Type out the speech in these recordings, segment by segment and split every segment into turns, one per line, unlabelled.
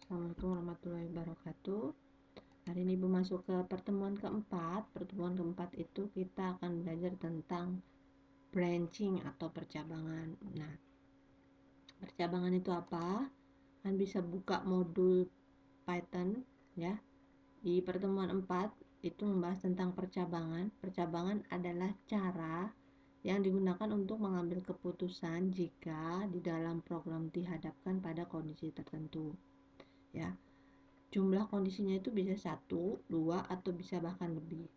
Assalamualaikum warahmatullahi wabarakatuh. Hari ini Ibu masuk ke pertemuan keempat. Pertemuan keempat itu kita akan belajar tentang branching atau percabangan. Nah, percabangan itu apa? Kan bisa buka modul Python ya. Di pertemuan 4 itu membahas tentang percabangan. Percabangan adalah cara yang digunakan untuk mengambil keputusan jika di dalam program dihadapkan pada kondisi tertentu. Ya, jumlah kondisinya itu bisa 1, 2, atau bisa bahkan lebih.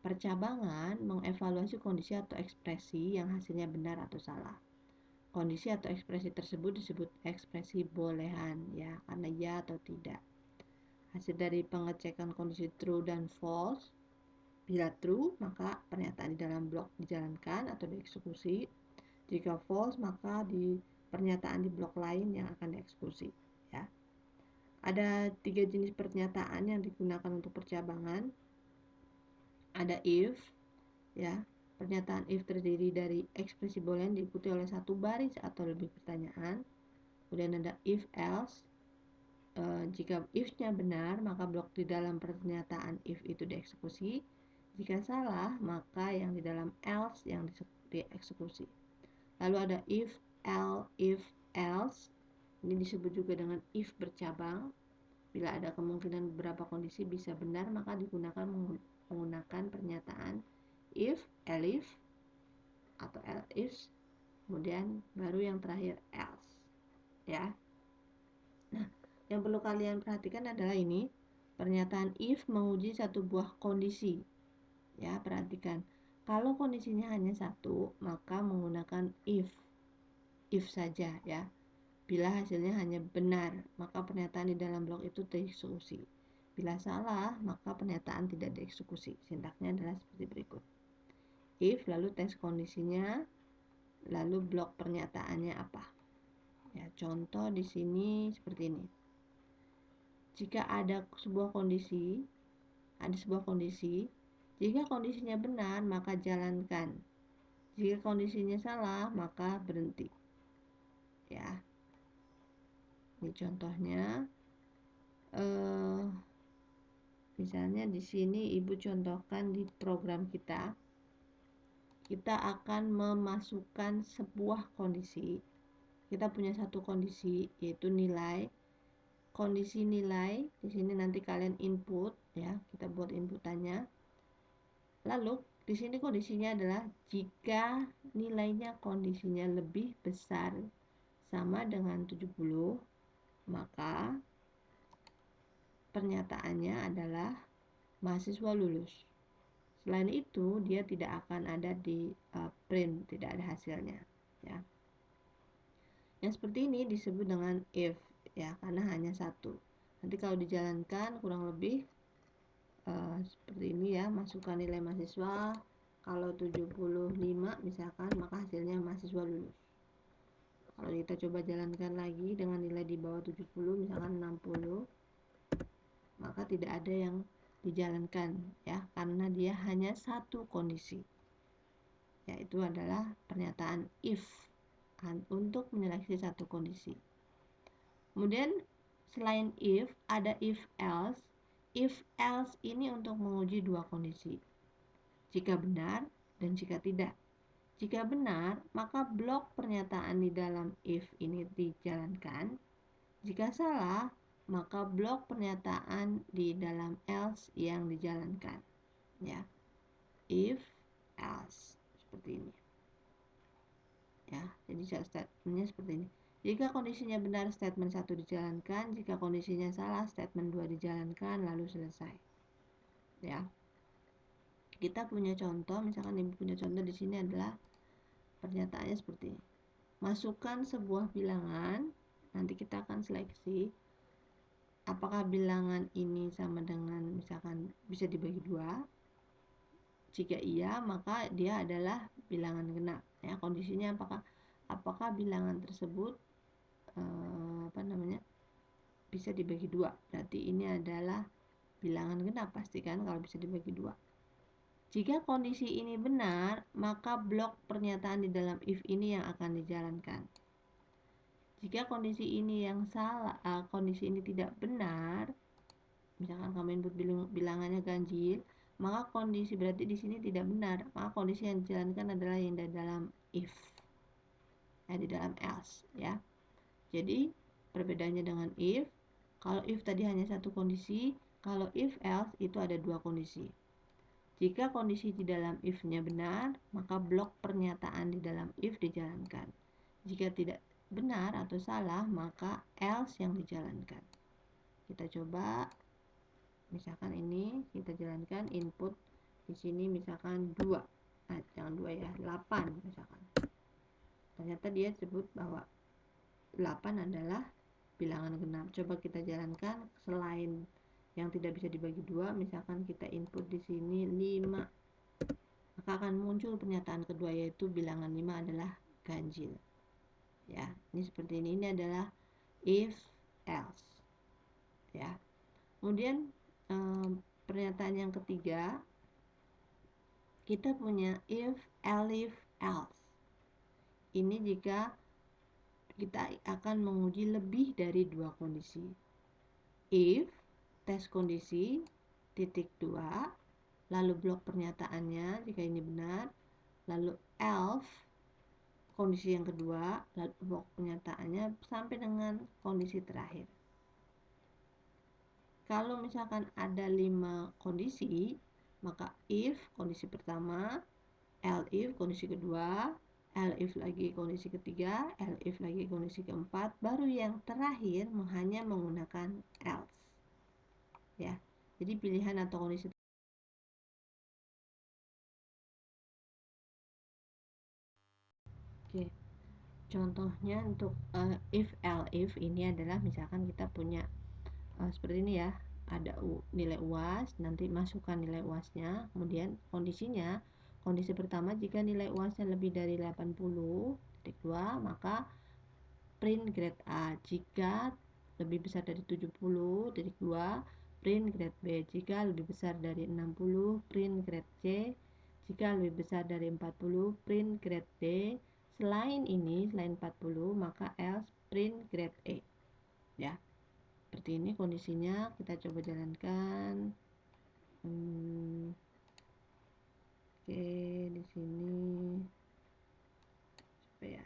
Percabangan mengevaluasi kondisi atau ekspresi yang hasilnya benar atau salah. Kondisi atau ekspresi tersebut disebut ekspresi bolehan, ya, karena ya atau tidak. Hasil dari pengecekan kondisi true dan false. Bila true, maka pernyataan di dalam blok dijalankan atau dieksekusi. Jika false, maka di pernyataan di blok lain yang akan dieksekusi, ya. Ada 3 jenis pernyataan yang digunakan untuk percabangan. Ada if, ya. Pernyataan if terdiri dari ekspresi boolean diikuti oleh satu baris atau lebih pertanyaan. Kemudian ada if else. Jika if-nya benar, maka blok di dalam pernyataan if itu dieksekusi. Jika salah, maka yang di dalam else yang dieksekusi. Lalu ada if else. Ini disebut juga dengan if bercabang. Bila ada kemungkinan beberapa kondisi bisa benar, maka digunakan menggunakan pernyataan if, elif, atau else, kemudian baru yang terakhir else, ya. Nah, yang perlu kalian perhatikan adalah ini, pernyataan if menguji satu buah kondisi, ya. Perhatikan, kalau kondisinya hanya satu, maka menggunakan if saja, ya. Bila hasilnya hanya benar, maka pernyataan di dalam blok itu dieksekusi. Bila salah, maka pernyataan tidak dieksekusi. Sintaksnya adalah seperti berikut. If, lalu teks kondisinya, lalu blok pernyataannya apa. Ya, contoh di sini seperti ini. Jika ada sebuah kondisi, jika kondisinya benar, maka jalankan. Jika kondisinya salah, maka berhenti. Ya. Ini contohnya. Misalnya di sini Ibu contohkan di program kita akan memasukkan sebuah kondisi. Kita punya satu kondisi yaitu nilai. Kondisi nilai di sini nanti kalian input, ya. Kita buat inputannya. Lalu di sini kondisinya adalah jika nilainya kondisinya lebih besar sama dengan 70, maka pernyataannya adalah mahasiswa lulus. Selain itu, dia tidak akan ada di print, tidak ada hasilnya, ya. Yang seperti ini disebut dengan if, ya, karena hanya satu. Nanti kalau dijalankan kurang lebih seperti ini, ya. Masukkan nilai mahasiswa, kalau 75 misalkan, maka hasilnya mahasiswa lulus. Kalau kita coba jalankan lagi dengan nilai di bawah 70, misalkan 60, maka tidak ada yang dijalankan, ya, karena dia hanya satu kondisi, yaitu adalah pernyataan if untuk menyeleksi satu kondisi. Kemudian selain if, ada if else. If else ini untuk menguji dua kondisi, jika benar dan jika tidak. Jika benar, maka blok pernyataan di dalam if ini dijalankan. Jika salah, maka blok pernyataan di dalam else yang dijalankan, ya. If else seperti ini, ya. Jadi statementnya seperti ini. Jika kondisinya benar, statement 1 dijalankan. Jika kondisinya salah, statement 2 dijalankan, lalu selesai, ya. Kita punya contoh, misalkan Ibu punya contoh di sini adalah pernyataannya seperti ini. Masukkan sebuah bilangan, nanti kita akan seleksi apakah bilangan ini sama dengan misalkan bisa dibagi 2. Jika iya, maka dia adalah bilangan genap, ya. Kondisinya apakah bilangan tersebut bisa dibagi 2. Berarti ini adalah bilangan genap, pastikan kalau bisa dibagi 2. Jika kondisi ini benar, maka blok pernyataan di dalam if ini yang akan dijalankan. Jika kondisi ini yang salah, kondisi ini tidak benar, misalkan kamu input bilangannya ganjil, maka kondisi berarti di sini tidak benar. Maka kondisi yang dijalankan adalah yang di dalam if, di dalam else, ya. Jadi perbedaannya dengan if, kalau if tadi hanya satu kondisi, kalau if else itu ada dua kondisi. Jika kondisi di dalam if-nya benar, maka blok pernyataan di dalam if dijalankan. Jika tidak benar atau salah, maka else yang dijalankan. Kita coba, misalkan ini kita jalankan input di sini misalkan 2. Jangan 2 ya, 8 misalkan. Ternyata dia sebut bahwa 8 adalah bilangan genap. Coba kita jalankan selain yang tidak bisa dibagi 2, misalkan kita input di sini 5. Maka akan muncul pernyataan kedua, yaitu bilangan 5 adalah ganjil. Ya, ini seperti ini. Ini adalah if else. Ya. Kemudian pernyataan yang ketiga, kita punya if elif else. Ini jika kita akan menguji lebih dari dua kondisi. If tes kondisi titik 2, lalu blok pernyataannya jika ini benar, lalu else kondisi yang kedua, lalu blok pernyataannya sampai dengan kondisi terakhir. Kalau misalkan ada 5 kondisi, maka if kondisi pertama, elif kondisi kedua, elif lagi kondisi ketiga, elif lagi kondisi keempat, baru yang terakhir hanya menggunakan else. Ya. Jadi pilihan atau kondisi. Oke. Contohnya untuk if elif ini adalah misalkan kita punya seperti ini ya, ada nilai UAS, nanti masukkan nilai UASnya, kemudian kondisinya, kondisi pertama jika nilai UASnya lebih dari 80,2 maka print grade A, jika lebih besar dari 70,2 print grade B, jika lebih besar dari 60 print grade C, jika lebih besar dari 40 print grade D, selain ini, selain 40 maka else print grade E, ya. Seperti ini kondisinya, kita coba jalankan. Oke, di sini coba ya,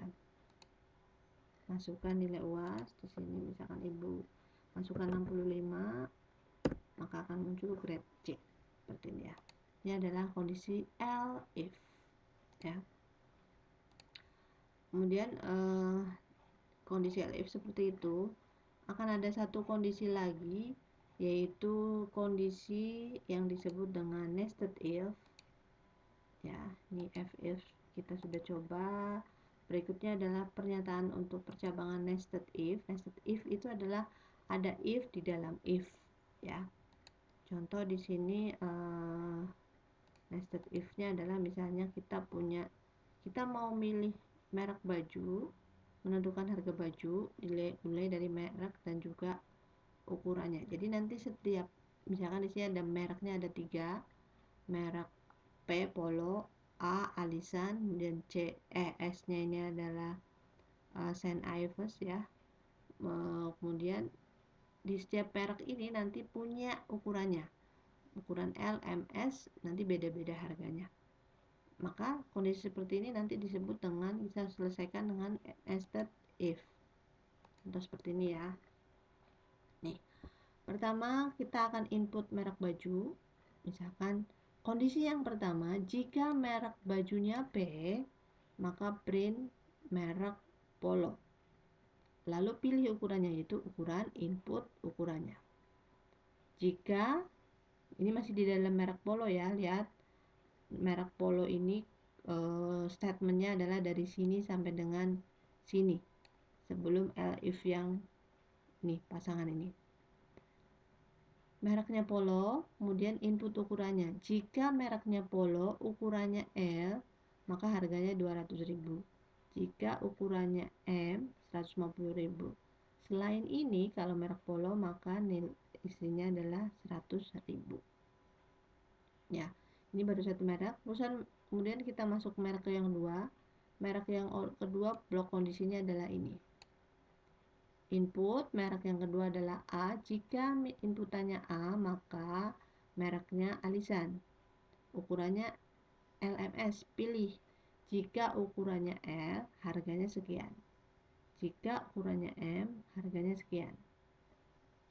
masukkan nilai UAS di sini, misalkan ibu masukkan 65, maka akan muncul grade C seperti ini ya. Ini adalah kondisi elif, ya. Kemudian kondisi elif seperti itu. Akan ada satu kondisi lagi, yaitu kondisi yang disebut dengan nested if, ya. Ini if kita sudah coba. Berikutnya adalah pernyataan untuk percabangan nested if. Nested if itu adalah ada if di dalam if, ya. Contoh di sini nested if-nya adalah misalnya kita mau milih merek baju, menentukan harga baju mulai dari merek dan juga ukurannya. Jadi nanti setiap, misalkan di sini ada mereknya ada 3, merek P Polo, A Alisan, dan S-nya ini adalah Saint Ives, ya. Kemudian di setiap merek ini nanti punya ukurannya, ukuran L, M, S, nanti beda-beda harganya. Maka kondisi seperti ini nanti disebut dengan, bisa selesaikan dengan nested if. Contoh seperti ini ya. Nih, pertama kita akan input merek baju. Misalkan kondisi yang pertama, jika merek bajunya P, maka print merek Polo. Lalu pilih ukurannya, yaitu ukuran input ukurannya. Jika ini masih di dalam merek Polo ya, lihat merek Polo ini statementnya adalah dari sini sampai dengan sini sebelum elif yang nih pasangan ini. Mereknya Polo, kemudian input ukurannya. Jika mereknya Polo ukurannya L, maka harganya 200.000. Jika ukurannya M, 150.000. Selain ini, kalau merek Polo maka isinya adalah 100.000. Ya. Ini baru satu merek. Kemudian kita masuk merek yang kedua. Merek yang kedua blok kondisinya adalah ini. input, merek yang kedua adalah A. Jika inputannya A, maka mereknya alisan. Ukurannya LMS, pilih. Jika ukurannya L, harganya sekian. Jika ukurannya M, harganya sekian.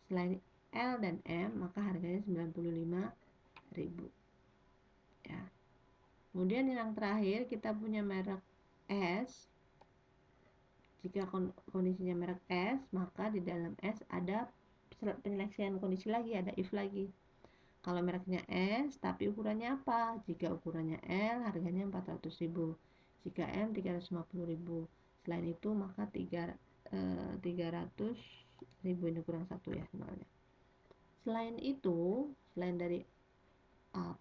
Selain L dan M, maka harganya 95.000. Ya. Kemudian yang terakhir kita punya merek S. Jika kondisinya merek S, maka di dalam S ada penyeleksian kondisi lagi, ada if lagi. Kalau mereknya S, tapi ukurannya apa? Jika ukurannya L, harganya 400.000. Jika M, 350.000. Selain itu, maka 300.000 ini kurang 1 ya nolnya. Selain itu, selain dari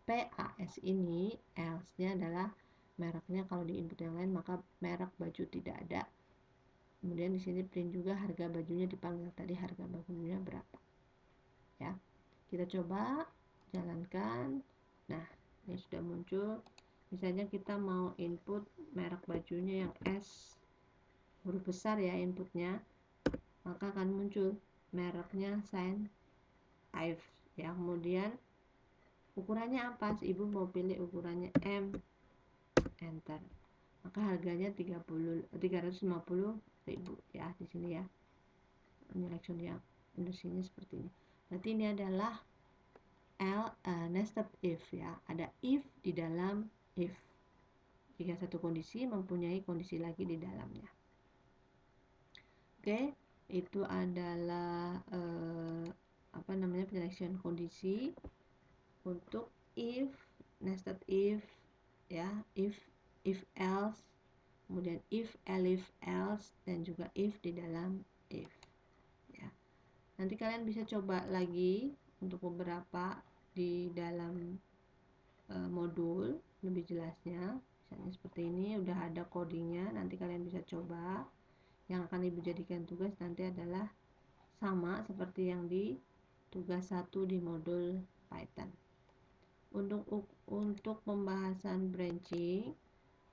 PAS ini, else-nya adalah mereknya. Kalau di input yang lain, maka merek baju tidak ada. Kemudian di sini print juga harga bajunya, dipanggil tadi harga bajunya berapa. Ya, kita coba jalankan. Nah, ini sudah muncul. Misalnya kita mau input merek bajunya yang S, huruf besar ya inputnya, maka akan muncul mereknya Saint Ives ya. Kemudian ukurannya apa? Ibu mau pilih ukurannya M, enter. Maka harganya 350.000 ya di sini ya. Selection yang industri-nya seperti ini. Berarti ini adalah nested if ya. Ada if di dalam if. Jika satu kondisi mempunyai kondisi lagi di dalamnya. Oke, itu adalah penyeleksian kondisi untuk if, nested if ya, if else, kemudian if else, dan juga if di dalam if ya. Nanti kalian bisa coba lagi untuk beberapa di dalam modul lebih jelasnya. Misalnya seperti ini, udah ada codingnya, nanti kalian bisa coba. Yang akan ibu jadikan tugas nanti adalah sama seperti yang di tugas 1 di modul Python. Untuk pembahasan branching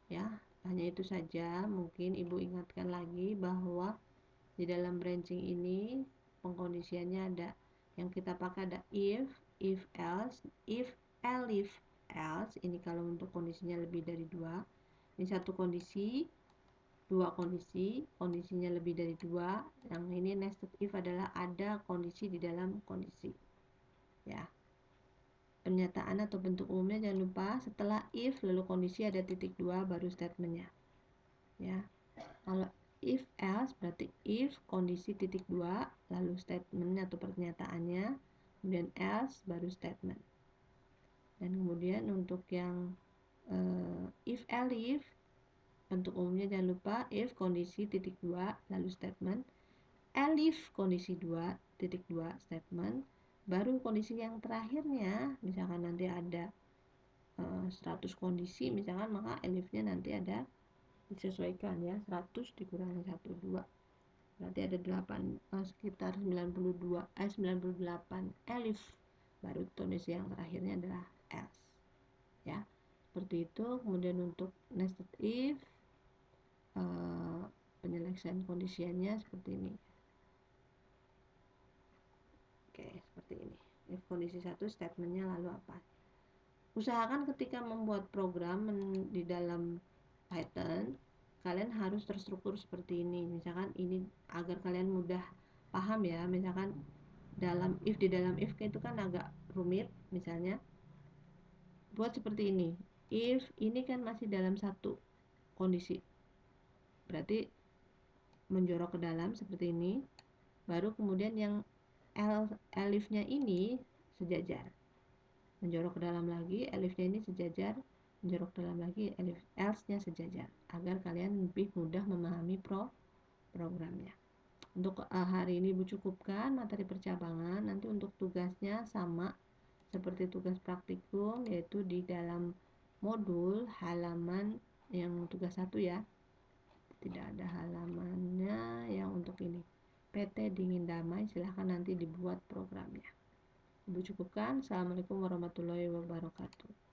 ya, hanya itu saja. Mungkin ibu ingatkan lagi bahwa di dalam branching ini pengkondisiannya ada yang kita pakai ada if else, if else. Ini kalau untuk kondisinya lebih dari 2. Ini satu kondisi, 2 kondisi, kondisinya lebih dari 2. Yang ini nested if adalah ada kondisi di dalam kondisi ya. Pernyataan atau bentuk umumnya jangan lupa setelah if lalu kondisi ada titik 2 baru statementnya ya. Kalau if else berarti if kondisi titik 2 lalu statementnya atau pernyataannya, kemudian else baru statement. Dan kemudian untuk yang if elif, bentuk umumnya jangan lupa if kondisi titik 2 lalu statement, elif kondisi 2 titik 2 statement, baru kondisi yang terakhirnya misalkan nanti ada 100 kondisi misalkan, maka elifnya nanti ada disesuaikan ya, 100 dikurangi 1 2 berarti ada 8 sekitar 98 elif, baru kondisi yang terakhirnya adalah else ya. Seperti itu. Kemudian untuk nested if penyeleksian kondisiannya seperti ini. Oke, seperti ini. If kondisi 1 statementnya lalu apa. Usahakan ketika membuat program di dalam Python, kalian harus terstruktur seperti ini. Misalkan ini agar kalian mudah paham ya. Misalkan di dalam if itu kan agak rumit. Misalnya buat seperti ini. If ini kan masih dalam satu kondisi, berarti menjorok ke dalam seperti ini. Baru kemudian yang elifnya ini sejajar, menjorok ke dalam lagi, elifnya ini sejajar, menjorok ke dalam lagi, elif else-nya sejajar, agar kalian lebih mudah memahami programnya. Untuk hari ini ibu cukupkan materi percabangan. Nanti untuk tugasnya sama seperti tugas praktikum, yaitu di dalam modul halaman yang tugas 1 ya, tidak ada halamannya yang untuk ini PT Dingin Damai. Silahkan nanti dibuat programnya. Ibu cukupkan. Assalamualaikum warahmatullahi wabarakatuh.